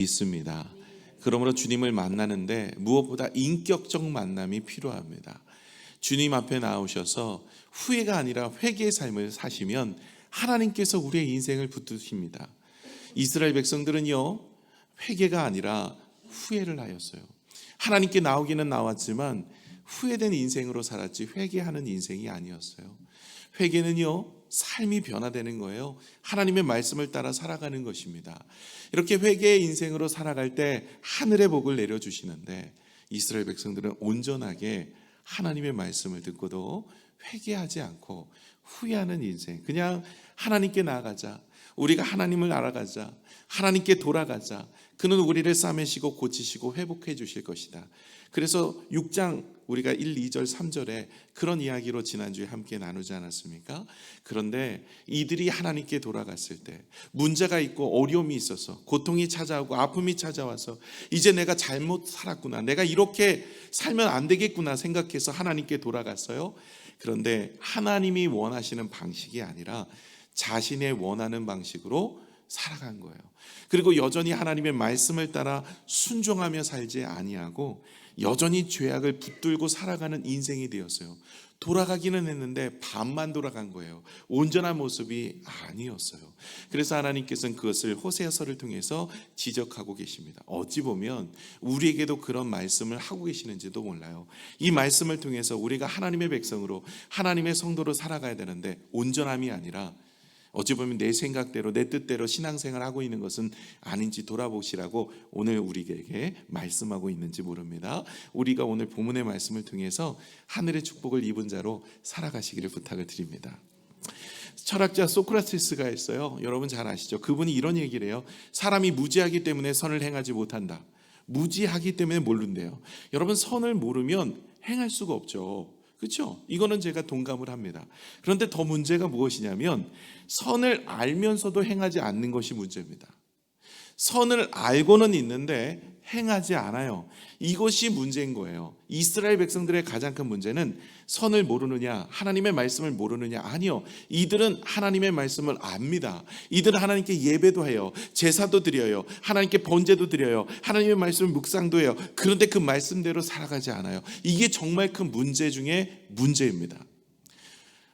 있습니다. 그러므로 주님을 만나는데 무엇보다 인격적 만남이 필요합니다. 주님 앞에 나오셔서 후회가 아니라 회개의 삶을 사시면 하나님께서 우리의 인생을 붙드십니다. 이스라엘 백성들은요, 회개가 아니라 후회를 하였어요. 하나님께 나오기는 나왔지만 후회된 인생으로 살았지 회개하는 인생이 아니었어요. 회개는요, 삶이 변화되는 거예요. 하나님의 말씀을 따라 살아가는 것입니다. 이렇게 회개의 인생으로 살아갈 때 하늘의 복을 내려주시는데 이스라엘 백성들은 온전하게 하나님의 말씀을 듣고도 회개하지 않고 후회하는 인생, 그냥 하나님께 나아가자, 우리가 하나님을 알아가자, 하나님께 돌아가자, 그는 우리를 싸매시고 고치시고 회복해 주실 것이다. 그래서 6장 우리가 1, 2절, 3절에 그런 이야기로 지난주에 함께 나누지 않았습니까? 그런데 이들이 하나님께 돌아갔을 때 문제가 있고 어려움이 있어서 고통이 찾아오고 아픔이 찾아와서 이제 내가 잘못 살았구나, 내가 이렇게 살면 안 되겠구나 생각해서 하나님께 돌아갔어요. 그런데 하나님이 원하시는 방식이 아니라 자신의 원하는 방식으로 살아간 거예요. 그리고 여전히 하나님의 말씀을 따라 순종하며 살지 아니하고 여전히 죄악을 붙들고 살아가는 인생이 되었어요. 돌아가기는 했는데 반만 돌아간 거예요. 온전한 모습이 아니었어요. 그래서 하나님께서는 그것을 호세아서를 통해서 지적하고 계십니다. 어찌 보면 우리에게도 그런 말씀을 하고 계시는지도 몰라요. 이 말씀을 통해서 우리가 하나님의 백성으로 하나님의 성도로 살아가야 되는데 온전함이 아니라 어찌 보면 내 생각대로 내 뜻대로 신앙생활을 하고 있는 것은 아닌지 돌아보시라고 오늘 우리에게 말씀하고 있는지 모릅니다. 우리가 오늘 본문의 말씀을 통해서 하늘의 축복을 입은 자로 살아가시기를 부탁을 드립니다. 철학자 소크라테스가 있어요. 여러분 잘 아시죠? 그분이 이런 얘기를 해요. 사람이 무지하기 때문에 선을 행하지 못한다. 무지하기 때문에 모른대요. 여러분, 선을 모르면 행할 수가 없죠. 그렇죠? 이거는 제가 동감을 합니다. 그런데 더 문제가 무엇이냐면 선을 알면서도 행하지 않는 것이 문제입니다. 선을 알고는 있는데 행하지 않아요. 이것이 문제인 거예요. 이스라엘 백성들의 가장 큰 문제는 선을 모르느냐, 하나님의 말씀을 모르느냐. 아니요, 이들은 하나님의 말씀을 압니다. 이들은 하나님께 예배도 해요, 제사도 드려요, 하나님께 번제도 드려요, 하나님의 말씀을 묵상도 해요. 그런데 그 말씀대로 살아가지 않아요. 이게 정말 큰 문제 중에 문제입니다.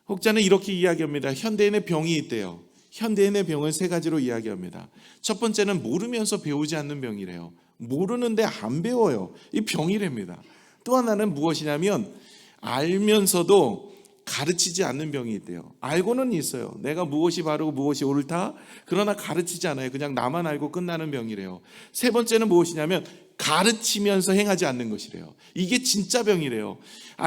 혹자는 이렇게 이야기합니다. 현대인의 병이 있대요. 현대인의 병을 세 가지로 이야기합니다. 첫 번째는 모르면서 배우지 않는 병이래요. 모르는데 안 배워요. 이 병이랍니다. 또 하나는 무엇이냐면 알면서도 가르치지 않는 병이 있대요. 알고는 있어요. 내가 무엇이 바르고 무엇이 옳다, 그러나 가르치지 않아요. 그냥 나만 알고 끝나는 병이래요. 세 번째는 무엇이냐면 가르치면서 행하지 않는 것이래요. 이게 진짜 병이래요.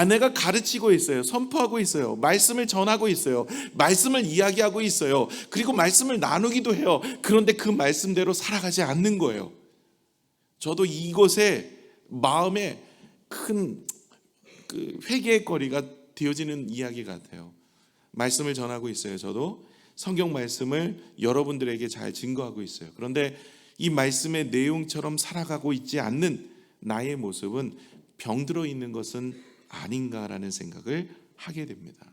내가 가르치고 있어요, 선포하고 있어요, 말씀을 전하고 있어요, 말씀을 이야기하고 있어요, 그리고 말씀을 나누기도 해요. 그런데 그 말씀대로 살아가지 않는 거예요. 저도 이곳에 마음에 큰 회개의 거리가 되어지는 이야기 같아요. 말씀을 전하고 있어요. 저도 성경 말씀을 여러분들에게 잘 증거하고 있어요. 그런데 이 말씀의 내용처럼 살아가고 있지 않는 나의 모습은 병들어 있는 것은 아닌가라는 생각을 하게 됩니다.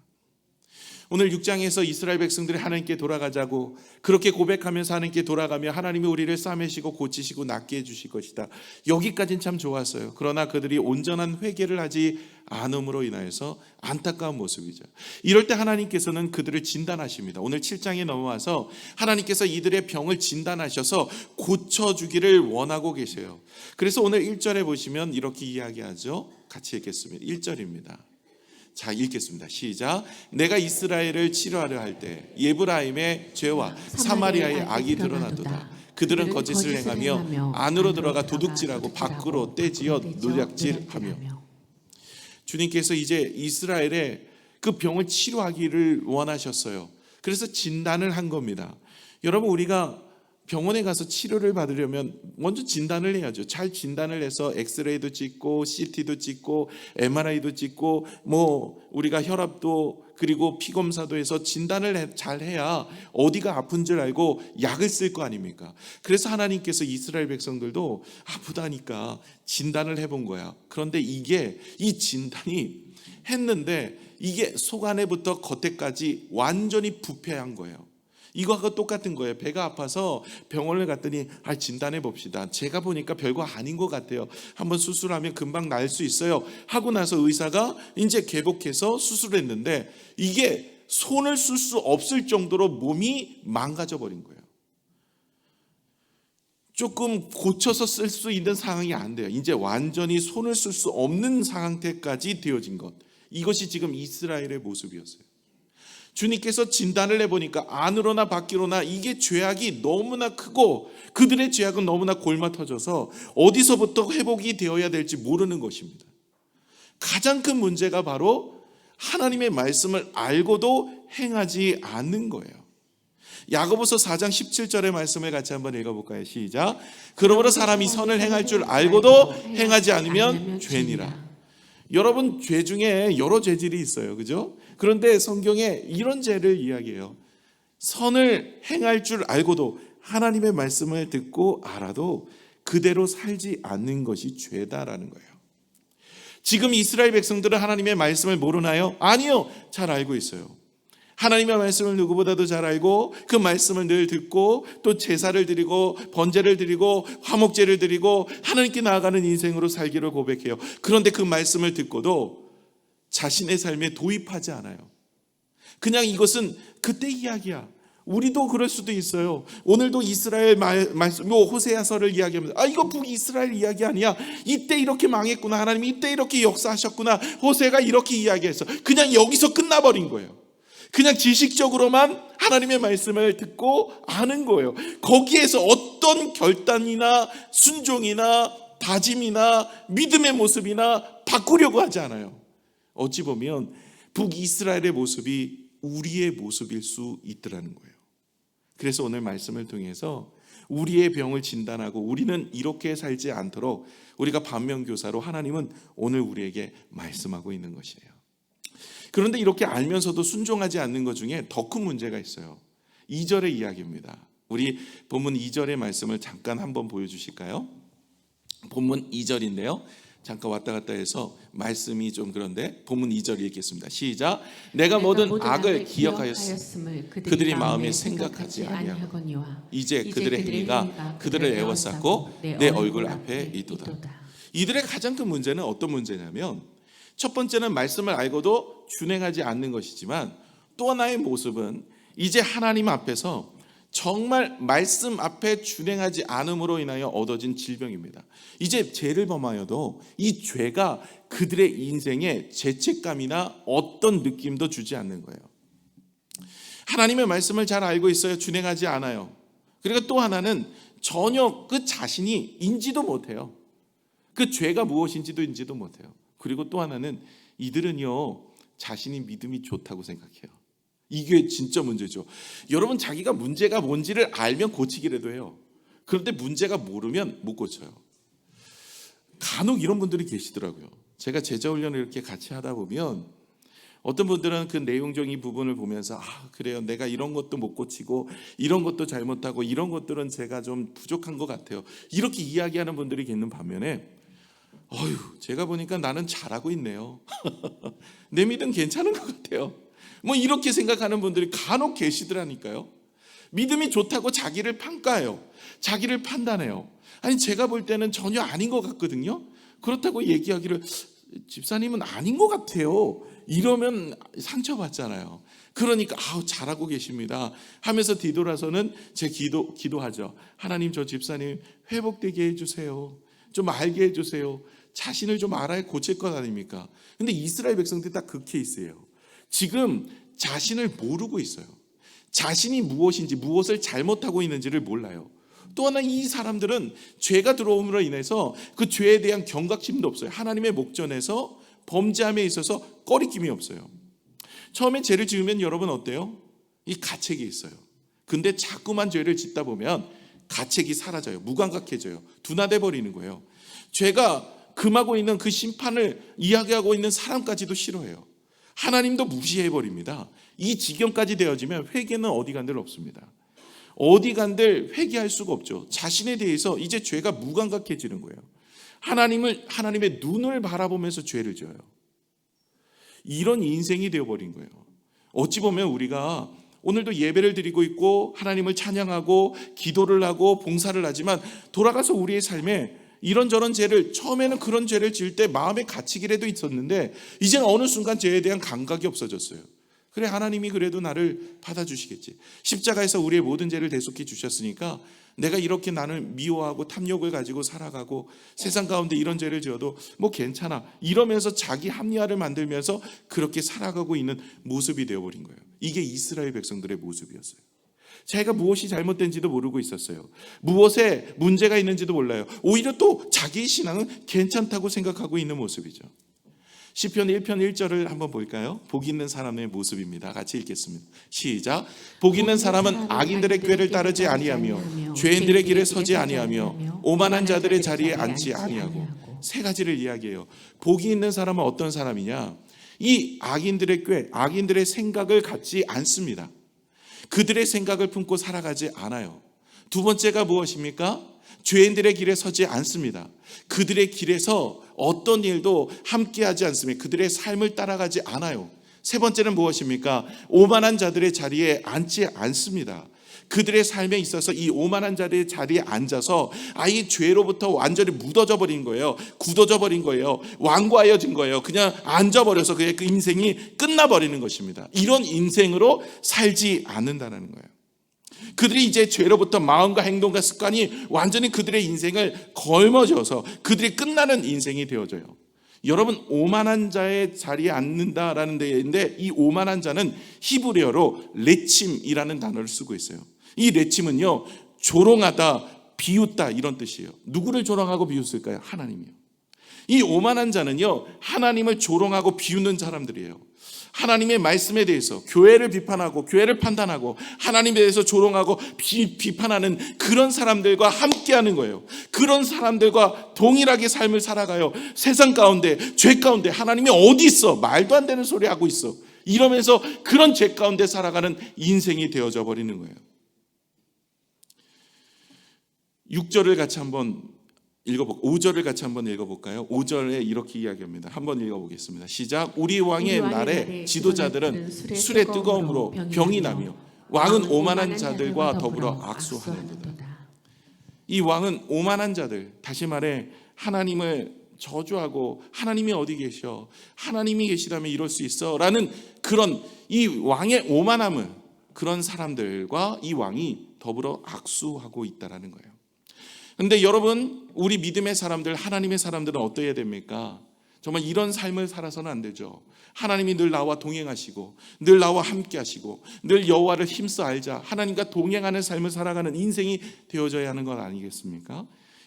오늘 6장에서 이스라엘 백성들이 하나님께 돌아가자고 그렇게 고백하면서 하나님께 돌아가며 하나님이 우리를 싸매시고 고치시고 낫게 해주실 것이다. 여기까지는 참 좋았어요. 그러나 그들이 온전한 회개를 하지 않음으로 인하여서 안타까운 모습이죠. 이럴 때 하나님께서는 그들을 진단하십니다. 오늘 7장에 넘어와서 하나님께서 이들의 병을 진단하셔서 고쳐주기를 원하고 계세요. 그래서 오늘 1절에 보시면 이렇게 이야기하죠. 같이 읽겠습니다. 1절입니다. 자, 읽겠습니다. 시작. 내가 이스라엘을 치료하려 할 때 에브라임의 죄와 사마리아의 악이 드러나도다. 그들은 거짓을 행하며 안으로 들어가 도둑질하고 밖으로 떼지어 노략질하며. 주님께서 이제 이스라엘의 그 병을 치료하기를 원하셨어요. 그래서 진단을 한 겁니다. 여러분, 우리가 병원에 가서 치료를 받으려면 먼저 진단을 해야죠. 잘 진단을 해서 엑스레이도 찍고 CT도 찍고 MRI도 찍고 우리가 혈압도 그리고 피 검사도 해서 진단을 잘 해야 어디가 아픈 줄 알고 약을 쓸 거 아닙니까? 그래서 하나님께서 이스라엘 백성들도 아프다니까 진단을 해본 거야. 그런데 이 진단이 했는데 이게 속 안에부터 겉에까지 완전히 부패한 거예요. 이거하고 똑같은 거예요. 배가 아파서 병원을 갔더니 진단해 봅시다. 제가 보니까 별거 아닌 것 같아요. 한번 수술하면 금방 나을 수 있어요. 하고 나서 의사가 이제 개복해서 수술했는데 이게 손을 쓸 수 없을 정도로 몸이 망가져 버린 거예요. 조금 고쳐서 쓸 수 있는 상황이 안 돼요. 이제 완전히 손을 쓸 수 없는 상태까지 되어진 것. 이것이 지금 이스라엘의 모습이었어요. 주님께서 진단을 해보니까 안으로나 밖으로나 이게 죄악이 너무나 크고 그들의 죄악은 너무나 골마 터져서 어디서부터 회복이 되어야 될지 모르는 것입니다. 가장 큰 문제가 바로 하나님의 말씀을 알고도 행하지 않는 거예요. 야고보서 4장 17절의 말씀을 같이 한번 읽어볼까요? 시작. 그러므로 사람이 선을 행할 줄 알고도 행하지 않으면 죄니라. 여러분, 죄 중에 여러 죄질이 있어요. 그죠? 그런데 성경에 이런 죄를 이야기해요. 선을 행할 줄 알고도 하나님의 말씀을 듣고 알아도 그대로 살지 않는 것이 죄다라는 거예요. 지금 이스라엘 백성들은 하나님의 말씀을 모르나요? 아니요. 잘 알고 있어요. 하나님의 말씀을 누구보다도 잘 알고 그 말씀을 늘 듣고 또 제사를 드리고 번제를 드리고 화목제를 드리고 하나님께 나아가는 인생으로 살기를 고백해요. 그런데 그 말씀을 듣고도 자신의 삶에 도입하지 않아요. 그냥 이것은 그때 이야기야. 우리도 그럴 수도 있어요. 오늘도 이스라엘 말씀, 호세아서를 이야기하면서 이거 북이스라엘 이야기 아니야. 이때 이렇게 망했구나. 하나님이 이때 이렇게 역사하셨구나. 호세가 이렇게 이야기했어. 그냥 여기서 끝나버린 거예요. 그냥 지식적으로만 하나님의 말씀을 듣고 아는 거예요. 거기에서 어떤 결단이나 순종이나 다짐이나 믿음의 모습이나 바꾸려고 하지 않아요. 어찌 보면 북이스라엘의 모습이 우리의 모습일 수 있더라는 거예요. 그래서 오늘 말씀을 통해서 우리의 병을 진단하고 우리는 이렇게 살지 않도록 우리가 반면교사로 하나님은 오늘 우리에게 말씀하고 있는 것이에요. 그런데 이렇게 알면서도 순종하지 않는 것 중에 더 큰 문제가 있어요. 2절의 이야기입니다. 우리 본문 2절의 말씀을 잠깐 한번 보여주실까요? 본문 2절인데요. 잠깐 왔다 갔다 해서 말씀이 좀 그런데 본문 2절 읽겠습니다. 시작. 내가 모든 악을 기억하였으니 그들이 마음에 생각하지 아니하거니와 이제 그들의 행위가 그들을 애워쌌고 내 얼굴 앞에 있도다. 이들의 가장 큰 문제는 어떤 문제냐면 첫 번째는 말씀을 알고도 준행하지 않는 것이지만 또 하나의 모습은 이제 하나님 앞에서 정말 말씀 앞에 준행하지 않음으로 인하여 얻어진 질병입니다. 이제 죄를 범하여도 이 죄가 그들의 인생에 죄책감이나 어떤 느낌도 주지 않는 거예요. 하나님의 말씀을 잘 알고 있어요. 준행하지 않아요. 그리고 또 하나는 전혀 그 자신이 인지도 못해요. 그 죄가 무엇인지도 인지도 못해요. 그리고 또 하나는 이들은요 자신이 믿음이 좋다고 생각해요. 이게 진짜 문제죠. 여러분, 자기가 문제가 뭔지를 알면 고치기라도 해요. 그런데 문제가 모르면 못 고쳐요. 간혹 이런 분들이 계시더라고요. 제가 제자훈련을 이렇게 같이 하다 보면 어떤 분들은 그 내용적인 부분을 보면서 그래요, 내가 이런 것도 못 고치고 이런 것도 잘못하고 이런 것들은 제가 좀 부족한 것 같아요, 이렇게 이야기하는 분들이 있는 반면에 제가 보니까 나는 잘하고 있네요. 내 믿음 괜찮은 것 같아요. 이렇게 생각하는 분들이 간혹 계시더라니까요. 믿음이 좋다고 자기를 평가해요. 자기를 판단해요. 제가 볼 때는 전혀 아닌 것 같거든요. 그렇다고 얘기하기를 집사님은 아닌 것 같아요, 이러면 상처받잖아요. 그러니까 잘하고 계십니다 하면서 뒤돌아서는 제 기도하죠. 하나님, 저 집사님 회복되게 해주세요. 좀 알게 해주세요. 자신을 좀 알아야 고칠 것 아닙니까? 근데 이스라엘 백성들이 딱 그 케이스예요. 지금 자신을 모르고 있어요. 자신이 무엇인지, 무엇을 잘못하고 있는지를 몰라요. 또 하나, 이 사람들은 죄가 들어옴으로 인해서 그 죄에 대한 경각심도 없어요. 하나님의 목전에서 범죄함에 있어서 꺼리낌이 없어요. 처음에 죄를 지으면 여러분 어때요? 이 가책이 있어요. 근데 자꾸만 죄를 짓다 보면 가책이 사라져요. 무감각해져요. 둔화돼 버리는 거예요. 죄가 금하고 있는 그 심판을 이야기하고 있는 사람까지도 싫어해요. 하나님도 무시해 버립니다. 이 지경까지 되어지면 회개는 어디 간들 없습니다. 어디 간들 회개할 수가 없죠. 자신에 대해서 이제 죄가 무감각해지는 거예요. 하나님의 눈을 바라보면서 죄를 지어요. 이런 인생이 되어버린 거예요. 어찌 보면 우리가 오늘도 예배를 드리고 있고 하나님을 찬양하고 기도를 하고 봉사를 하지만 돌아가서 우리의 삶에 이런저런 죄를, 처음에는 그런 죄를 지을 때 마음에 갇히기라도 있었는데 이제는 어느 순간 죄에 대한 감각이 없어졌어요. 그래, 하나님이 그래도 나를 받아주시겠지. 십자가에서 우리의 모든 죄를 대속해 주셨으니까 내가 이렇게 나를 미워하고 탐욕을 가지고 살아가고 세상 가운데 이런 죄를 지어도 뭐 괜찮아, 이러면서 자기 합리화를 만들면서 그렇게 살아가고 있는 모습이 되어버린 거예요. 이게 이스라엘 백성들의 모습이었어요. 자기가 무엇이 잘못된지도 모르고 있었어요. 무엇에 문제가 있는지도 몰라요. 오히려 또 자기의 신앙은 괜찮다고 생각하고 있는 모습이죠. 시편 1편 1절을 한번 볼까요? 복 있는 사람의 모습입니다. 같이 읽겠습니다. 시작. 복 있는 사람은 악인들의 꾀를 따르지 아니하며 죄인들의 길에 서지 아니하며 오만한 자들의 자리에 앉지 아니하고. 세 가지를 이야기해요. 복이 있는 사람은 어떤 사람이냐? 이 악인들의 꾀, 악인들의 생각을 갖지 않습니다. 그들의 생각을 품고 살아가지 않아요. 두 번째가 무엇입니까? 죄인들의 길에 서지 않습니다. 그들의 길에서 어떤 일도 함께하지 않습니다. 그들의 삶을 따라가지 않아요. 세 번째는 무엇입니까? 오만한 자들의 자리에 앉지 않습니다. 그들의 삶에 있어서 이 오만한 자들의 자리에 앉아서 아예 죄로부터 완전히 묻어져 버린 거예요. 굳어져 버린 거예요. 완고하여진 거예요. 그냥 앉아버려서 그 인생이 끝나버리는 것입니다. 이런 인생으로 살지 않는다는 거예요. 그들이 이제 죄로부터 마음과 행동과 습관이 완전히 그들의 인생을 걸머져서 그들이 끝나는 인생이 되어져요. 여러분, 오만한 자의 자리에 앉는다라는 데인데 이 오만한 자는 히브리어로 레침이라는 단어를 쓰고 있어요. 이 레침은요, 조롱하다, 비웃다 이런 뜻이에요. 누구를 조롱하고 비웃을까요? 하나님이요. 이 오만한 자는요, 하나님을 조롱하고 비웃는 사람들이에요. 하나님의 말씀에 대해서 교회를 비판하고 교회를 판단하고 하나님에 대해서 조롱하고 비판하는 그런 사람들과 함께하는 거예요. 그런 사람들과 동일하게 삶을 살아가요. 세상 가운데, 죄 가운데 하나님이 어디 있어? 말도 안 되는 소리 하고 있어. 이러면서 그런 죄 가운데 살아가는 인생이 되어져 버리는 거예요. 6절을 같이 한번 읽어볼까요? 5절을 같이 한번 읽어볼까요? 5절에 이렇게 이야기합니다. 한번 읽어보겠습니다. 시작. 우리 왕의 날에 지도자들은 술의 뜨거움으로 병이 나며 왕은 오만한 자들과 더불어 악수하는도다. 이 왕은 오만한 자들, 다시 말해 하나님을 저주하고 하나님이 어디 계셔? 하나님이 계시다면 이럴 수 있어? 라는 그런 이 왕의 오만함을, 그런 사람들과 이 왕이 더불어 악수하고 있다는 거예요. 근데 여러분, 우리 믿음의 사람들, 하나님의 사람들은 어떠해야 됩니까? 정말 이런 삶을 살아서는 안 되죠. 하나님이 늘 나와 동행하시고 늘 나와 함께 하시고 늘 여호와를 힘써 알자, 하나님과 동행하는 삶을 살아가는 인생이 되어져야 하는 건 아니겠습니까?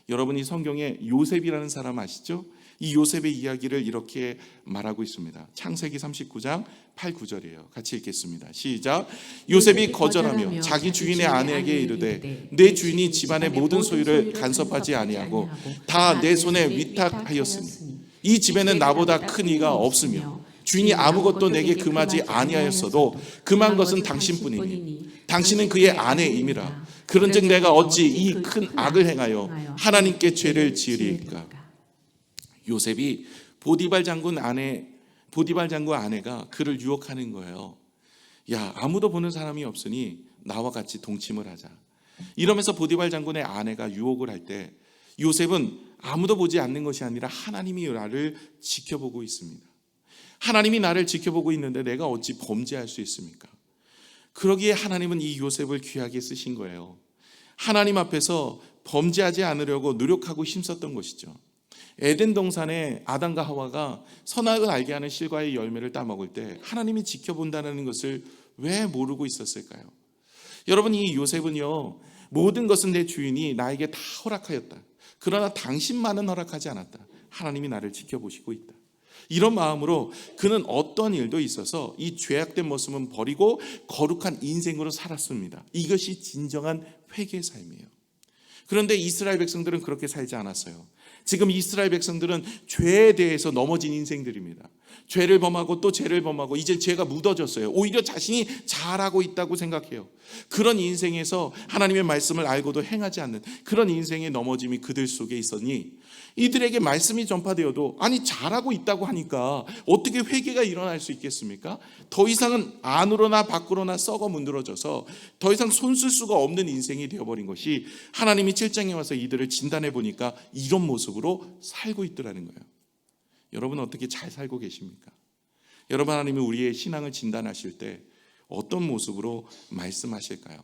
여러분이 성경에 요셉이라는 사람 아시죠? 이 요셉의 이야기를 이렇게 말하고 있습니다. 창세기 39장 8, 9절이에요. 같이 읽겠습니다. 시작. 요셉이 거절하며 자기 주인의 아내에게 이르되 내 주인이 집안의 모든 소유를 간섭하지 아니하고 다 내 손에 위탁하였으니 이 집에는 나보다 큰 이가 없으며 주인이 아무것도 내게 금하지 아니하였어도 금한 것은 당신뿐이니 당신은 그의 아내임이라. 그런즉 내가 어찌 이 큰 악을 행하여 하나님께 죄를 지으리까. 요셉이 보디발 장군 아내가 그를 유혹하는 거예요. 야, 아무도 보는 사람이 없으니 나와 같이 동침을 하자. 이러면서 보디발 장군의 아내가 유혹을 할 때 요셉은 아무도 보지 않는 것이 아니라 하나님이 나를 지켜보고 있습니다. 하나님이 나를 지켜보고 있는데 내가 어찌 범죄할 수 있습니까? 그러기에 하나님은 이 요셉을 귀하게 쓰신 거예요. 하나님 앞에서 범죄하지 않으려고 노력하고 힘썼던 것이죠. 에덴 동산에 아담과 하와가 선악을 알게 하는 실과의 열매를 따먹을 때 하나님이 지켜본다는 것을 왜 모르고 있었을까요? 여러분, 이 요셉은요, 모든 것은 내 주인이 나에게 다 허락하였다. 그러나 당신만은 허락하지 않았다. 하나님이 나를 지켜보시고 있다. 이런 마음으로 그는 어떤 일도 있어서 이 죄악된 모습은 버리고 거룩한 인생으로 살았습니다. 이것이 진정한 회개의 삶이에요. 그런데 이스라엘 백성들은 그렇게 살지 않았어요. 지금 이스라엘 백성들은 죄에 대해서 넘어진 인생들입니다. 죄를 범하고 또 죄를 범하고 이제 죄가 묻어졌어요. 오히려 자신이 잘하고 있다고 생각해요. 그런 인생에서 하나님의 말씀을 알고도 행하지 않는 그런 인생의 넘어짐이 그들 속에 있었니, 이들에게 말씀이 전파되어도 아니 잘하고 있다고 하니까 어떻게 회개가 일어날 수 있겠습니까? 더 이상은 안으로나 밖으로나 썩어 문드러져서 더 이상 손쓸 수가 없는 인생이 되어버린 것이, 하나님이 7장에 와서 이들을 진단해 보니까 이런 모습으로 살고 있더라는 거예요. 여러분 어떻게 잘 살고 계십니까? 여러분, 하나님이 우리의 신앙을 진단하실 때 어떤 모습으로 말씀하실까요?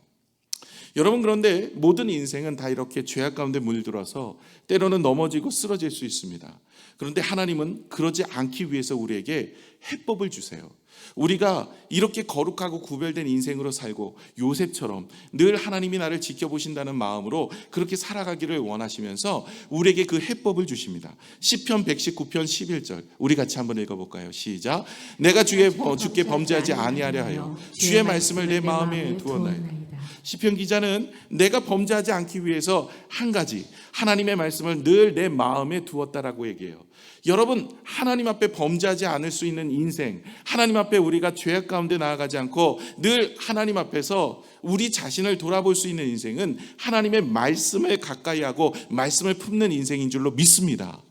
여러분, 그런데 모든 인생은 다 이렇게 죄악 가운데 물들어서 때로는 넘어지고 쓰러질 수 있습니다. 그런데 하나님은 그러지 않기 위해서 우리에게 해법을 주세요. 우리가 이렇게 거룩하고 구별된 인생으로 살고 요셉처럼 늘 하나님이 나를 지켜보신다는 마음으로 그렇게 살아가기를 원하시면서 우리에게 그 해법을 주십니다. 시편 119편 11절 우리 같이 한번 읽어볼까요? 시작. 내가 주께 범죄하지 아니하려 하여 주의 말씀을 내 마음에 두었나이다. 시편 기자는 내가 범죄하지 않기 위해서 한 가지, 하나님의 말씀을 늘 내 마음에 두었다라고 얘기해요. 여러분, 하나님 앞에 범죄하지 않을 수 있는 인생, 하나님 앞에 우리가 죄악 가운데 나아가지 않고 늘 하나님 앞에서 우리 자신을 돌아볼 수 있는 인생은 하나님의 말씀을 가까이 하고 말씀을 품는 인생인 줄로 믿습니다.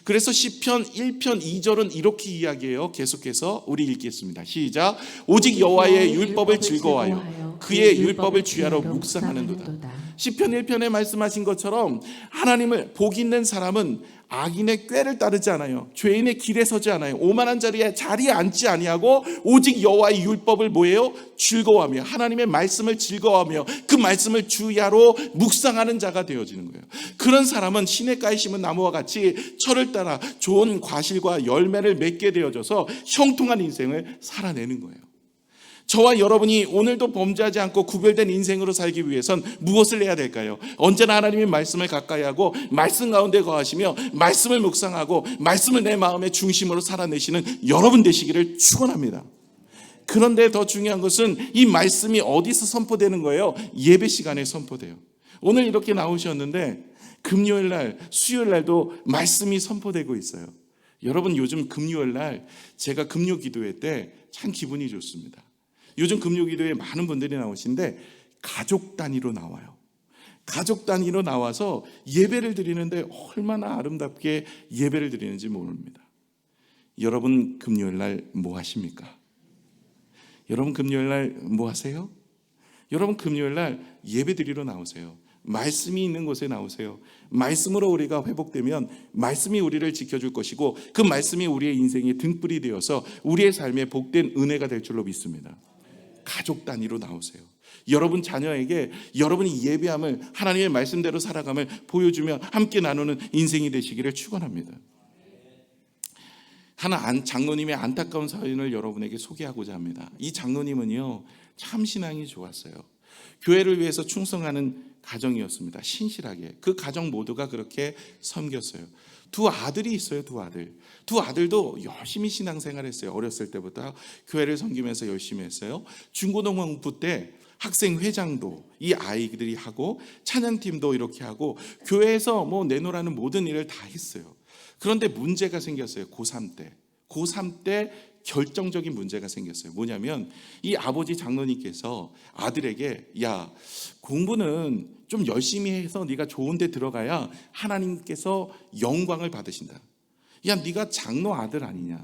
그래서 시편 1편 2절은 이렇게 이야기해요. 계속해서 우리 읽겠습니다. 시작. 오직 여호와의 율법을 즐거워하여 그의 율법을 주야로 묵상하는도다. 시편 1편에 말씀하신 것처럼 하나님을 복 있는 사람은 악인의 꾀를 따르지 않아요. 죄인의 길에 서지 않아요. 오만한 자리에 앉지 아니하고 오직 여호와의 율법을 뭐예요? 즐거워하며 하나님의 말씀을 즐거워하며 그 말씀을 주야로 묵상하는 자가 되어지는 거예요. 그런 사람은 시냇가에 심은 나무와 같이 철을 따라 좋은 과실과 열매를 맺게 되어져서 형통한 인생을 살아내는 거예요. 저와 여러분이 오늘도 범죄하지 않고 구별된 인생으로 살기 위해선 무엇을 해야 될까요? 언제나 하나님의 말씀을 가까이 하고 말씀 가운데 거하시며 말씀을 묵상하고 말씀을 내 마음의 중심으로 살아내시는 여러분 되시기를 축원합니다. 그런데 더 중요한 것은 이 말씀이 어디서 선포되는 거예요? 예배 시간에 선포돼요. 오늘 이렇게 나오셨는데 금요일 날, 수요일 날도 말씀이 선포되고 있어요. 여러분, 요즘 금요일 날 제가 금요 기도회 때 참 기분이 좋습니다. 요즘 금요기도에 많은 분들이 나오시는데 가족 단위로 나와요. 가족 단위로 나와서 예배를 드리는데 얼마나 아름답게 예배를 드리는지 모릅니다. 여러분 금요일 날 뭐 하십니까? 여러분 금요일 날 뭐 하세요? 여러분 금요일 날 예배 드리러 나오세요. 말씀이 있는 곳에 나오세요. 말씀으로 우리가 회복되면 말씀이 우리를 지켜줄 것이고 그 말씀이 우리의 인생의 등불이 되어서 우리의 삶에 복된 은혜가 될 줄로 믿습니다. 가족 단위로 나오세요. 여러분 자녀에게 여러분이 예배함을, 하나님의 말씀대로 살아감을 보여주며 함께 나누는 인생이 되시기를 축원합니다. 하나 장로님의 안타까운 사연을 여러분에게 소개하고자 합니다. 이 장로님은요 참 신앙이 좋았어요. 교회를 위해서 충성하는 가정이었습니다. 신실하게 그 가정 모두가 그렇게 섬겼어요. 두 아들이 있어요. 두 아들도 열심히 신앙생활했어요. 어렸을 때부터 교회를 섬기면서 열심히 했어요. 중고등부 때 학생회장도 이 아이들이 하고 찬양팀도 이렇게 하고 교회에서 뭐 내놓으라는 모든 일을 다 했어요. 그런데 문제가 생겼어요. 고3 때 결정적인 문제가 생겼어요. 뭐냐면 이 아버지 장로님께서 아들에게 야, 공부는 좀 열심히 해서 네가 좋은 데 들어가야 하나님께서 영광을 받으신다. 야, 네가 장로 아들 아니냐.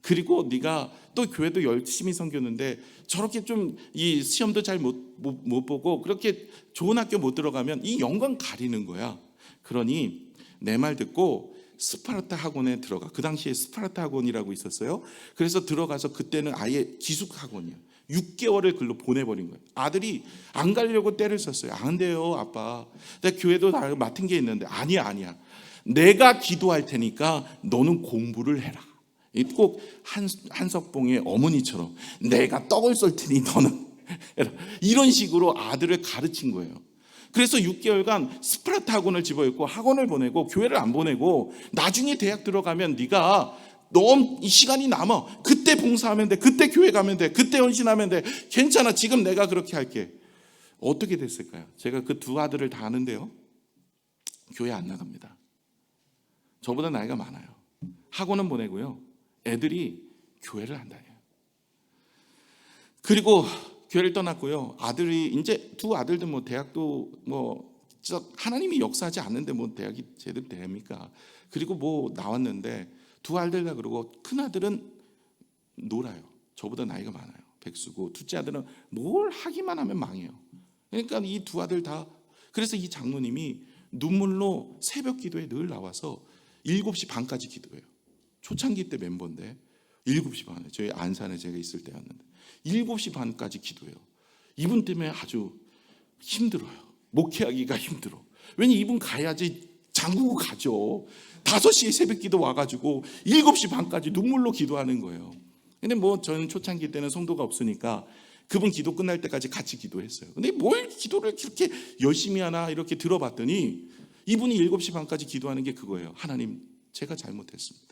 그리고 네가 또 교회도 열심히 섬겼는데 저렇게 좀 이 시험도 잘 못 보고 그렇게 좋은 학교 못 들어가면 이 영광 가리는 거야. 그러니 내 말 듣고 스파르타 학원에 들어가. 그 당시에 스파르타 학원이라고 있었어요. 그래서 들어가서 그때는 아예 기숙 학원이에요. 6개월을 글로 보내버린 거예요. 아들이 안 가려고 떼를 썼어요. 안 돼요, 아빠. 내가 교회도 다 맡은 게 있는데. 아니야. 내가 기도할 테니까 너는 공부를 해라. 꼭 한석봉의 어머니처럼 내가 떡을 쏠 테니 너는 해라. 이런 식으로 아들을 가르친 거예요. 그래서 6개월간 스파르타 학원을 집어넣고 학원을 보내고 교회를 안 보내고 나중에 대학 들어가면 네가 너무 이 시간이 남아. 그때 봉사하면 돼. 그때 교회 가면 돼. 그때 헌신하면 돼. 괜찮아. 지금 내가 그렇게 할게. 어떻게 됐을까요? 제가 그 두 아들을 다 아는데요. 교회 안 나갑니다. 저보다 나이가 많아요. 학원은 보내고요. 애들이 교회를 안 다녀요. 그리고 교회를 떠났고요. 아들이 이제 두 아들도 뭐 대학도 뭐 하나님이 역사하지 않는데 뭐 대학이 제대로 됩니까? 그리고 뭐 나왔는데 두 아들 다 그러고 큰 아들은 놀아요. 저보다 나이가 많아요. 백수고 둘째 아들은 뭘 하기만 하면 망해요. 그러니까 이 두 아들 다, 그래서 이 장로님이 눈물로 새벽 기도에 늘 나와서 7시 반까지 기도해요. 초창기 때 멤버인데 7시 반에 저희 안산에 제가 있을 때였는데 7시 반까지 기도해요. 이분 때문에 아주 힘들어요. 목회하기가 힘들어. 왜냐 이분 가야지 장구고 가죠. 5시에 새벽 기도 와가지고 7시 반까지 눈물로 기도하는 거예요. 근데 뭐 저는 초창기 때는 성도가 없으니까 그분 기도 끝날 때까지 같이 기도했어요. 근데 뭘 기도를 그렇게 열심히 하나 이렇게 들어봤더니 이분이 7시 반까지 기도하는 게 그거예요. 하나님, 제가 잘못했습니다.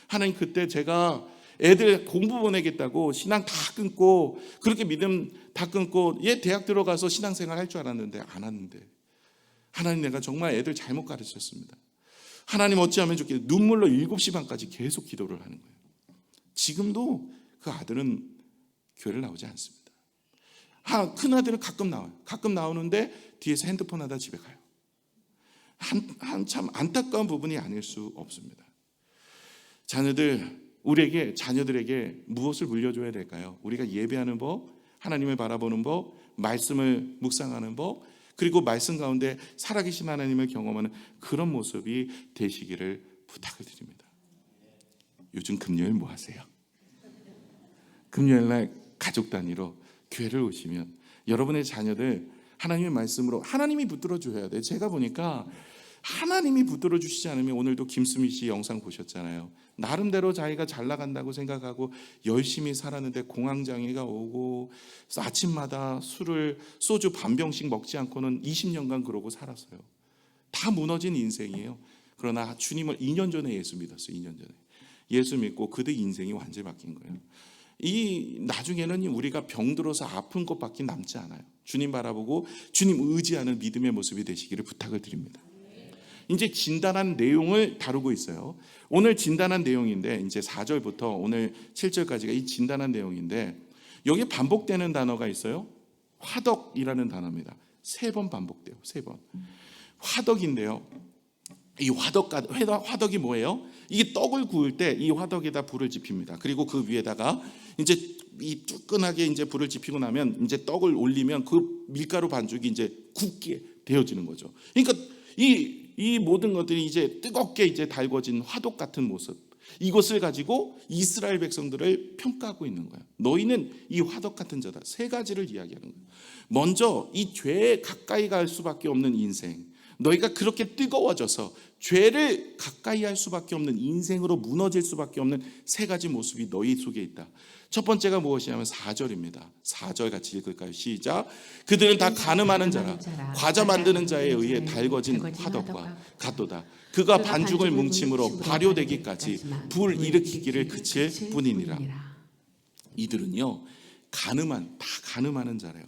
하나님, 그때 제가 애들 공부 보내겠다고 신앙 다 끊고 그렇게 믿음 다 끊고 얘 대학 들어가서 신앙생활 할 줄 알았는데 안 하는데 하나님, 내가 정말 애들 잘못 가르쳤습니다. 하나님, 어찌하면 좋겠어요. 눈물로 7시 반까지 계속 기도를 하는 거예요. 지금도 그 아들은 교회를 나오지 않습니다. 큰 아들은 가끔 나와요. 가끔 나오는데 뒤에서 핸드폰 하다 집에 가요. 한참 안타까운 부분이 아닐 수 없습니다. 자녀들에게 무엇을 물려줘야 될까요? 우리가 예배하는 법, 하나님을 바라보는 법, 말씀을 묵상하는 법, 그리고 말씀 가운데 살아계신 하나님을 경험하는 그런 모습이 되시기를 부탁을 드립니다. 요즘 금요일 뭐 하세요? 금요일날 가족 단위로 교회를 오시면 여러분의 자녀들 하나님의 말씀으로 하나님이 붙들어 줘야 돼요. 제가 보니까 하나님이 붙들어 주시지 않으면, 오늘도 김수미 씨 영상 보셨잖아요. 나름대로 자기가 잘 나간다고 생각하고 열심히 살았는데 공황장애가 오고 아침마다 소주 반 병씩 먹지 않고는 20년간 그러고 살았어요. 다 무너진 인생이에요. 그러나 주님을 2년 전에 예수 믿었어요. 2년 전에 예수 믿고 그들 인생이 완전히 바뀐 거예요. 나중에는 우리가 병들어서 아픈 것밖에 남지 않아요. 주님 바라보고 주님 의지하는 믿음의 모습이 되시기를 부탁을 드립니다. 이제 진단한 내용을 다루고 있어요. 오늘 진단한 내용인데 이제 4절부터 오늘 7절까지가 이 진단한 내용인데 여기에 반복되는 단어가 있어요. 화덕이라는 단어입니다. 3번 반복돼요. 3번. 화덕인데요. 이 화덕이 뭐예요? 이게 떡을 구울 때 이 화덕에다 불을 지핍니다. 그리고 그 위에다가 이제 이 뜨끈하게 이제 불을 지피고 나면 이제 떡을 올리면 그 밀가루 반죽이 이제 굳게 되어지는 거죠. 그러니까 이 모든 것들이 이제 뜨겁게 이제 달궈진 화덕 같은 모습, 이것을 가지고 이스라엘 백성들을 평가하고 있는 거예요. 너희는 이 화덕 같은 자다. 3가지를 이야기하는 거예요. 먼저 이 죄에 가까이 갈 수밖에 없는 인생, 너희가 그렇게 뜨거워져서 죄를 가까이 할 수밖에 없는 인생으로 무너질 수밖에 없는 3가지 모습이 너희 속에 있다. 첫 번째가 무엇이냐면 4절입니다. 4절 같이 읽을까요? 시작. 그들은 다 가늠하는 자라 과자 만드는 자에 의해 달궈진 화덕과 같도다. 그가 반죽을 뭉침으로 발효되기까지 불 일으키기를 그칠 뿐이니라. 이들은요 다 가늠하는 자래요.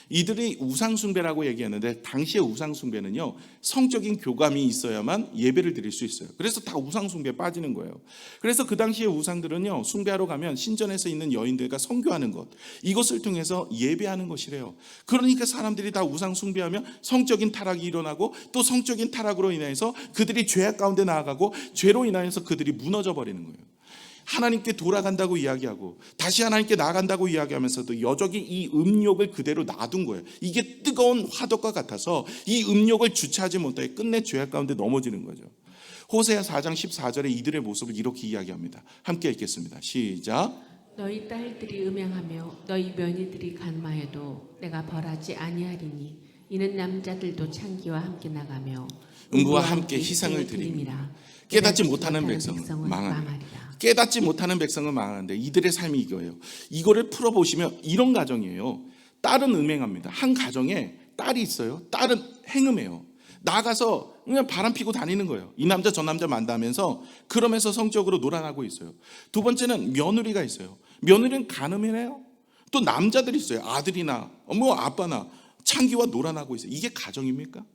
이들이 우상숭배라고 얘기하는데 당시의 우상숭배는요 성적인 교감이 있어야만 예배를 드릴 수 있어요. 그래서 다 우상숭배에 빠지는 거예요. 그래서 그 당시의 우상들은요 숭배하러 가면 신전에서 있는 여인들과 선교하는 것, 이것을 통해서 예배하는 것이래요. 그러니까 사람들이 다 우상숭배하면 성적인 타락이 일어나고 또 성적인 타락으로 인해서 그들이 죄악 가운데 나아가고 죄로 인하여서 그들이 무너져 버리는 거예요. 하나님께 돌아간다고 이야기하고 다시 하나님께 나아간다고 이야기하면서도 여적이 이 음욕을 그대로 놔둔 거예요. 이게 뜨거운 화덕과 같아서 이 음욕을 주체하지 못하게 끝내 죄악 가운데 넘어지는 거죠. 호세아 4장 14절에 이들의 모습을 이렇게 이야기합니다. 함께 읽겠습니다. 시작. 너희 딸들이 음행하며 너희 며느리들이 간마해도 내가 벌하지 아니하리니 이는 남자들도 창기와 함께 나가며 음부와 함께 희생을 드립니다. 깨닫지 못하는 백성은 망하리라. 깨닫지 못하는 백성은 망하는데 이들의 삶이 이거예요. 이거를 풀어보시면 이런 가정이에요. 딸은 음행합니다. 한 가정에 딸이 있어요. 딸은 행음해요. 나가서 그냥 바람 피고 다니는 거예요. 이 남자 저 남자 만나면서 그러면서 성적으로 놀아나고 있어요. 두 번째는 며느리가 있어요. 며느리는 간음해요. 또 남자들이 있어요. 아들이나 아빠나 창기와 놀아나고 있어요. 이게 가정입니까?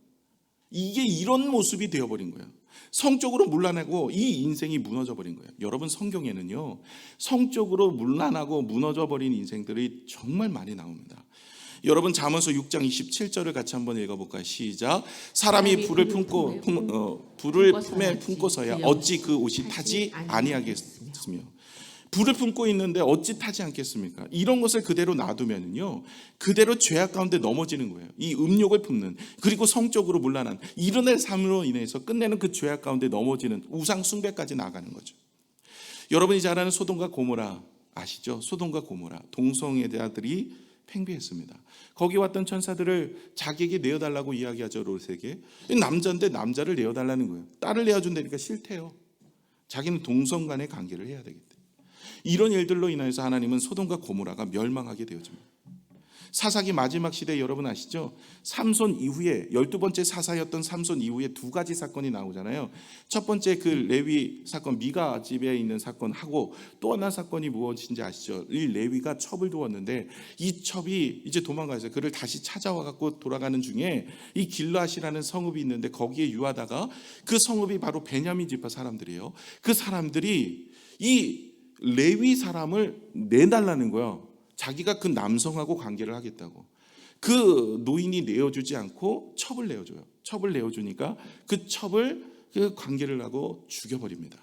이게 이런 모습이 되어버린 거예요. 성적으로 문란하고 이 인생이 무너져 버린 거예요. 여러분, 성경에는요, 성적으로 문란하고 무너져 버린 인생들이 정말 많이 나옵니다. 여러분, 잠언서 6장 27절을 같이 한번 읽어볼까요? 시작. 사람이 불을 품에 품고서야 어찌 그 옷이 타지 아니하겠으며. 불을 품고 있는데 어찌 타지 않겠습니까? 이런 것을 그대로 놔두면요, 그대로 죄악 가운데 넘어지는 거예요. 이 음욕을 품는, 그리고 성적으로 문란한 이런 삶으로 인해서 끝내는 그 죄악 가운데 넘어지는 우상 숭배까지 나아가는 거죠. 여러분이 잘 아는 소돔과 고모라 아시죠? 소돔과 고모라 동성애자들이 팽배했습니다. 거기 왔던 천사들을 자기에게 내어달라고 이야기하죠. 롯에게. 남자인데 남자를 내어달라는 거예요. 딸을 내어준다니까 싫대요. 자기는 동성 간의 관계를 해야 되겠대. 이런 일들로 인해서 하나님은 소돔과 고모라가 멸망하게 되어집니다. 사사기 마지막 시대 여러분 아시죠? 삼손 이후에 12번째 사사였던 삼손 이후에 두 가지 사건이 나오잖아요. 첫 번째 그 레위 사건, 미가 집에 있는 사건하고 또 하나 사건이 무엇인지 아시죠? 이 레위가 첩을 두었는데 이 첩이 이제 도망가서 그를 다시 찾아와 갖고 돌아가는 중에 이 길르앗이라는 성읍이 있는데 거기에 유하다가 그 성읍이 바로 베냐민 지파 사람들이에요. 그 사람들이 이 레위 사람을 내달라는 거예요. 자기가 그 남성하고 관계를 하겠다고. 그 노인이 내어주지 않고 첩을 내어줘요. 첩을 내어주니까 그 첩을 그 관계를 하고 죽여버립니다.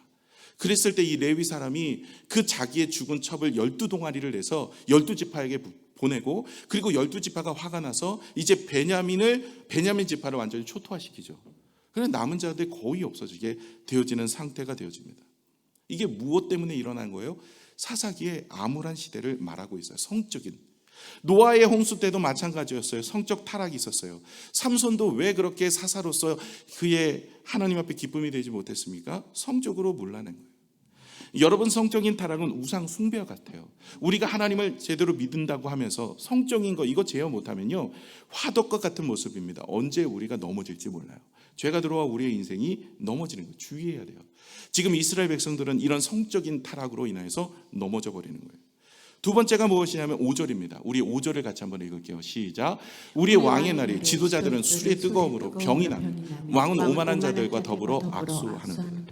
그랬을 때 이 레위 사람이 그 자기의 죽은 첩을 12동아리를 내서 12지파에게 보내고, 그리고 12지파가 화가 나서 이제 베냐민 지파를 완전히 초토화시키죠. 그래서 남은 자들이 거의 없어지게 되어지는 상태가 되어집니다. 이게 무엇 때문에 일어난 거예요? 사사기의 암울한 시대를 말하고 있어요. 성적인. 노아의 홍수 때도 마찬가지였어요. 성적 타락이 있었어요. 삼손도 왜 그렇게 사사로서 그의 하나님 앞에 기쁨이 되지 못했습니까? 성적으로 문란한 거예요. 여러분, 성적인 타락은 우상 숭배와 같아요. 우리가 하나님을 제대로 믿는다고 하면서 성적인 거 이거 제어 못하면요, 화덕과 같은 모습입니다. 언제 우리가 넘어질지 몰라요. 죄가 들어와 우리의 인생이 넘어지는 거예요. 주의해야 돼요. 지금 이스라엘 백성들은 이런 성적인 타락으로 인해서 넘어져 버리는 거예요. 두 번째가 무엇이냐면 5절입니다. 우리 5절을 같이 한번 읽을게요. 시작. 우리의 왕의 날이 지도자들은 술의 뜨거움으로 병이 나며 왕은 오만한 자들과 더불어 악수하는 거예요.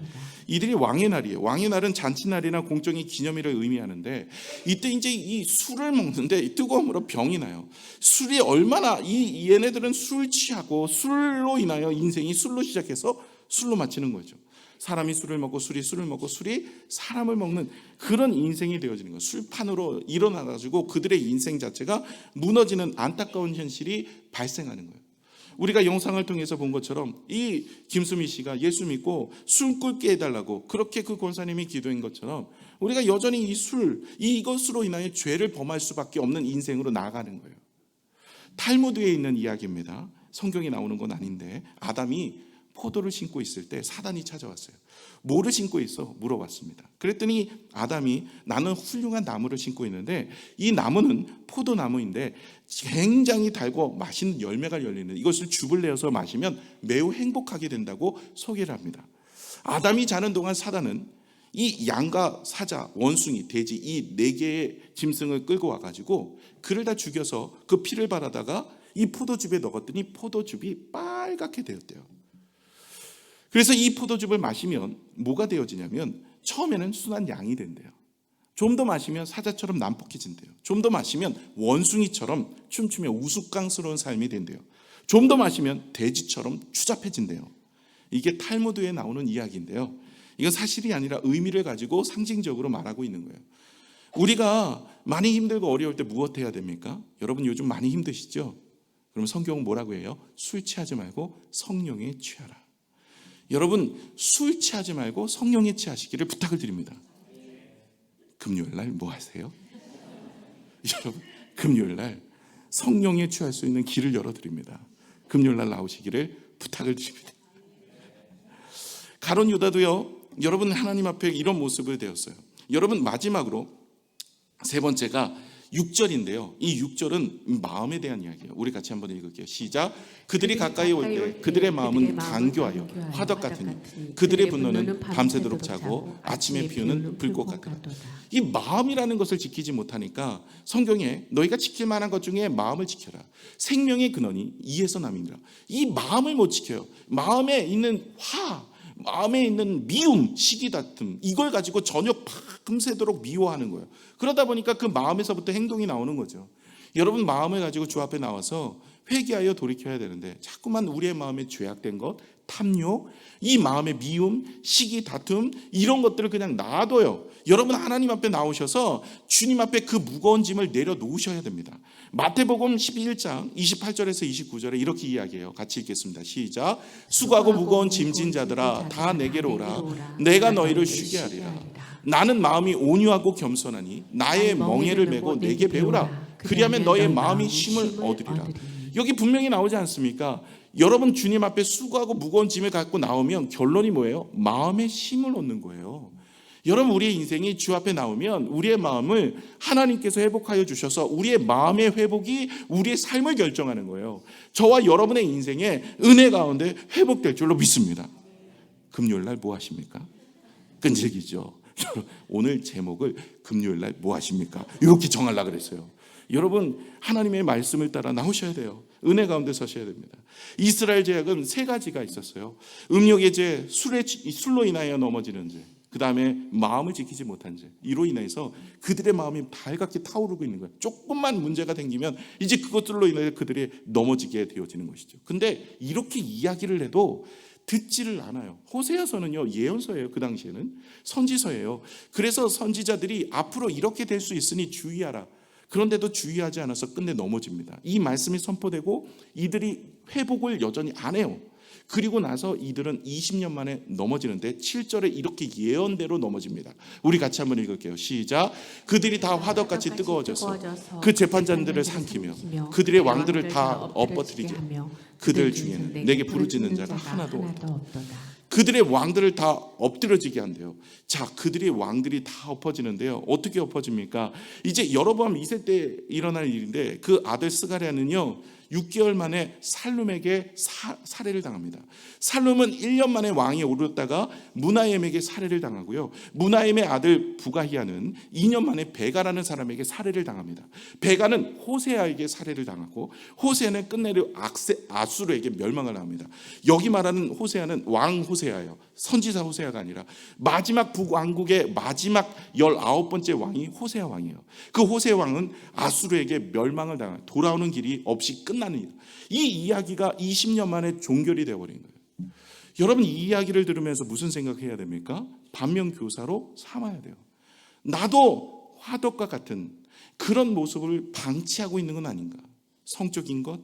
이들이 왕의 날이에요. 왕의 날은 잔치날이나 공적인 기념일을 의미하는데 이때 이제 이 술을 먹는데 뜨거움으로 병이 나요. 술이 얼마나 얘네들은 술 취하고 술로 인하여 인생이 술로 시작해서 술로 마치는 거죠. 사람이 술을 먹고 술이 술을 먹고 술이 사람을 먹는 그런 인생이 되어지는 거예요. 술판으로 일어나가지고 그들의 인생 자체가 무너지는 안타까운 현실이 발생하는 거예요. 우리가 영상을 통해서 본 것처럼 이 김수미 씨가 예수 믿고 술 끓게 해달라고 그렇게 그 권사님이 기도한 것처럼 우리가 여전히 이것으로 인하여 죄를 범할 수밖에 없는 인생으로 나아가는 거예요. 탈무드에 있는 이야기입니다. 성경에 나오는 건 아닌데, 아담이 포도를 심고 있을 때 사단이 찾아왔어요. 뭐를 심고 있어? 물어봤습니다. 그랬더니 아담이 나는 훌륭한 나무를 심고 있는데 이 나무는 포도나무인데 굉장히 달고 맛있는 열매가 열리는 이것을 즙을 내어서 마시면 매우 행복하게 된다고 소개를 합니다. 아담이 자는 동안 사단은 이 양과 사자, 원숭이, 돼지 이 4개의 짐승을 끌고 와가지고 그를 다 죽여서 그 피를 바라다가 이 포도즙에 넣었더니 포도즙이 빨갛게 되었대요. 그래서 이 포도즙을 마시면 뭐가 되어지냐면 처음에는 순한 양이 된대요. 좀 더 마시면 사자처럼 난폭해진대요. 좀 더 마시면 원숭이처럼 춤추며 우스꽝스러운 삶이 된대요. 좀 더 마시면 돼지처럼 추잡해진대요. 이게 탈무드에 나오는 이야기인데요. 이건 사실이 아니라 의미를 가지고 상징적으로 말하고 있는 거예요. 우리가 많이 힘들고 어려울 때 무엇 해야 됩니까? 여러분 요즘 많이 힘드시죠? 그럼 성경은 뭐라고 해요? 술 취하지 말고 성령에 취하라. 여러분 술 취하지 말고 성령에 취하시기를 부탁을 드립니다. 금요일날 뭐 하세요? 여러분 금요일날 성령에 취할 수 있는 길을 열어드립니다. 금요일날 나오시기를 부탁을 드립니다. 가룟 유다도요, 여러분 하나님 앞에 이런 모습을 되었어요. 여러분 마지막으로 세 번째가 6절인데요. 이 6절은 마음에 대한 이야기예요. 우리 같이 한번 읽을게요. 시작. 그들이 가까이 올 때 그들의 마음은 간교하여 화덕 같으니 그들의 분노는 밤새도록 차고 아침에 피우는 불꽃 같도다. 이 마음이라는 것을 지키지 못하니까 성경에 너희가 지킬 만한 것 중에 마음을 지켜라. 생명의 근원이 이에서 남이니라. 이 마음을 못 지켜요. 마음에 있는 마음에 있는 미움, 시기다툼, 이걸 가지고 저녁 밤새도록 미워하는 거예요. 그러다 보니까 그 마음에서부터 행동이 나오는 거죠. 여러분, 마음을 가지고 주 앞에 나와서 회개하여 돌이켜야 되는데 자꾸만 우리의 마음에 죄악된 것, 탐욕, 이 마음의 미움, 시기, 다툼, 이런 것들을 그냥 놔둬요. 여러분, 하나님 앞에 나오셔서 주님 앞에 그 무거운 짐을 내려놓으셔야 됩니다. 마태복음 11장 28절에서 29절에 이렇게 이야기해요. 같이 읽겠습니다. 시작. 수고하고 무거운 짐진 자들아 다 내게로 오라. 내가 너희를 쉬게 하리라. 나는 마음이 온유하고 겸손하니 나의 멍에를 메고 내게 배우라. 그리하면 너의 마음이 쉼을 얻으리라. 여기 분명히 나오지 않습니까? 여러분, 주님 앞에 수고하고 무거운 짐을 갖고 나오면 결론이 뭐예요? 마음의 쉼을 얻는 거예요. 여러분, 우리의 인생이 주 앞에 나오면 우리의 마음을 하나님께서 회복하여 주셔서 우리의 마음의 회복이 우리의 삶을 결정하는 거예요. 저와 여러분의 인생에 은혜 가운데 회복될 줄로 믿습니다. 금요일 날 뭐 하십니까? 끈질기죠. 오늘 제목을 금요일 날 뭐 하십니까? 이렇게 정하려고 그랬어요. 여러분, 하나님의 말씀을 따라 나오셔야 돼요. 은혜 가운데 서셔야 됩니다. 이스라엘 죄악은 3가지가 있었어요. 음욕의 죄, 술로 인하여 넘어지는 죄, 그 다음에 마음을 지키지 못한 죄. 이로 인해서 그들의 마음이 달갛게 타오르고 있는 거예요. 조금만 문제가 생기면 이제 그것들로 인해 그들이 넘어지게 되어지는 것이죠. 근데 이렇게 이야기를 해도 듣지를 않아요. 호세아서는요, 예언서예요. 그 당시에는 선지서예요. 그래서 선지자들이 앞으로 이렇게 될 수 있으니 주의하라. 그런데도 주의하지 않아서 끝내 넘어집니다. 이 말씀이 선포되고 이들이 회복을 여전히 안 해요. 그리고 나서 이들은 20년 만에 넘어지는데 7절에 이렇게 예언대로 넘어집니다. 우리 같이 한번 읽을게요. 시작. 그들이 다 화덕같이 뜨거워져서 그 재판장들을 삼키며 그들의 왕들을 다 엎어뜨리게 하며 그들 중에는 내게 부르짖는 자가 하나도 없다. 그들의 왕들을 다 엎드려지게 한대요. 자, 그들의 왕들이 다 엎어지는데요. 어떻게 엎어집니까? 이제 여로보암 2세 때 일어날 일인데 그 아들 스가랴는요 6개월 만에 살룸에게 살해를 당합니다. 살룸은 1년 만에 왕이 오르다가 무나엠에게 살해를 당하고요. 무나엠의 아들 부가히야는 2년 만에 베가라는 사람에게 살해를 당합니다. 베가는 호세아에게 살해를 당하고 호세아는 끝내려 아수르에게 멸망을 합니다. 여기 말하는 호세아는 왕 호세아예요. 선지자 호세아가 아니라 마지막 북왕국의 마지막 19번째 왕이 호세아 왕이에요. 그 호세아 왕은 아수르에게 멸망을 당한 돌아오는 길이 없이 끝나는 일. 이 이야기가 20년 만에 종결이 되어버린 거예요. 여러분, 이 이야기를 들으면서 무슨 생각해야 됩니까? 반면교사로 삼아야 돼요. 나도 화덕과 같은 그런 모습을 방치하고 있는 건 아닌가? 성적인 것,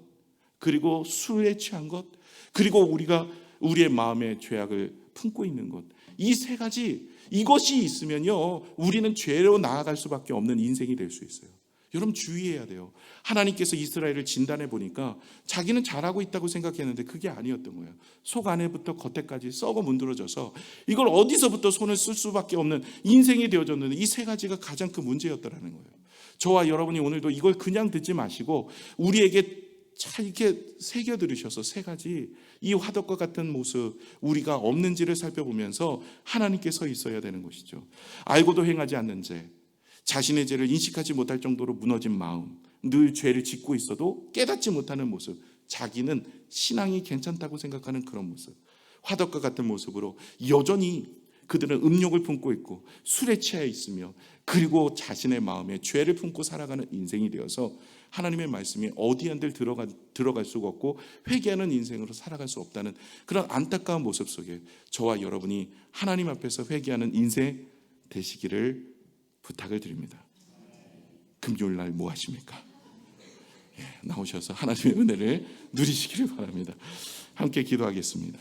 그리고 술에 취한 것, 그리고 우리가 우리의 마음의 죄악을 품고 있는 것, 이 3가지, 이것이 있으면요 우리는 죄로 나아갈 수밖에 없는 인생이 될 수 있어요. 여러분, 주의해야 돼요. 하나님께서 이스라엘을 진단해 보니까 자기는 잘하고 있다고 생각했는데 그게 아니었던 거예요. 속 안에부터 겉에까지 썩어 문드러져서 이걸 어디서부터 손을 쓸 수밖에 없는 인생이 되어졌는데 이 3가지가 가장 큰 문제였다라는 거예요. 저와 여러분이 오늘도 이걸 그냥 듣지 마시고 우리에게 잘 이렇게 새겨 들으셔서 3가지, 이 화덕과 같은 모습 우리가 없는지를 살펴보면서 하나님께 서 있어야 되는 것이죠. 알고도 행하지 않는 죄, 자신의 죄를 인식하지 못할 정도로 무너진 마음, 늘 죄를 짓고 있어도 깨닫지 못하는 모습, 자기는 신앙이 괜찮다고 생각하는 그런 모습, 화덕과 같은 모습으로 여전히 그들은 음욕을 품고 있고 술에 취해 있으며 그리고 자신의 마음에 죄를 품고 살아가는 인생이 되어서 하나님의 말씀이 어디 한들 들어갈 수가 없고 회개하는 인생으로 살아갈 수 없다는 그런 안타까운 모습 속에 저와 여러분이 하나님 앞에서 회개하는 인생 되시기를 부탁을 드립니다. 금요일 날 뭐 하십니까? 나오셔서 하나님의 은혜를 누리시기를 바랍니다. 함께 기도하겠습니다.